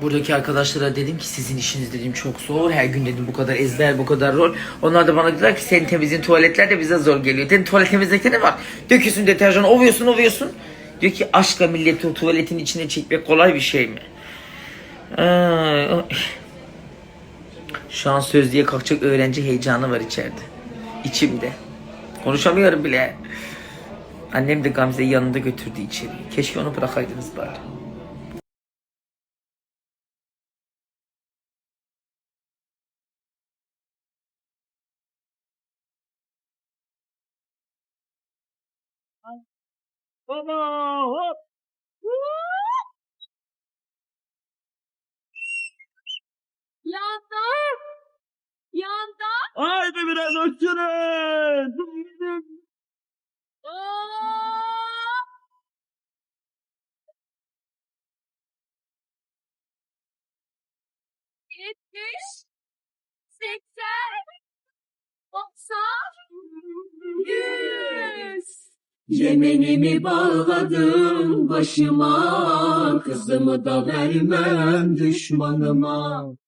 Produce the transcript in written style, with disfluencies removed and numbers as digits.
Buradaki arkadaşlara dedim ki sizin işiniz dedim çok zor. Her gün dedim bu kadar ezber, bu kadar rol. Onlar da bana dediler ki senin temizliğin tuvaletler de bize zor geliyor. Dedim tuvalet temizlikte ne var? Döküyorsun deterjanı, ovuyorsun. Diyor ki aşkla milleti o tuvaletin içine çekmek kolay bir şey mi? Şu an sözlüğe kalkacak öğrenci heyecanı var içeride. İçimde. Konuşamıyorum bile. Annem de Gamze'yi yanında götürdü içeri. Keşke onu bırakaydınız bari. Baba hop. Yandım. Yandım. Haydi biraz uçurun. Aa! 70, 80, 90, 100. Yemenimi bağladım başıma, kızımı da vermem düşmanıma.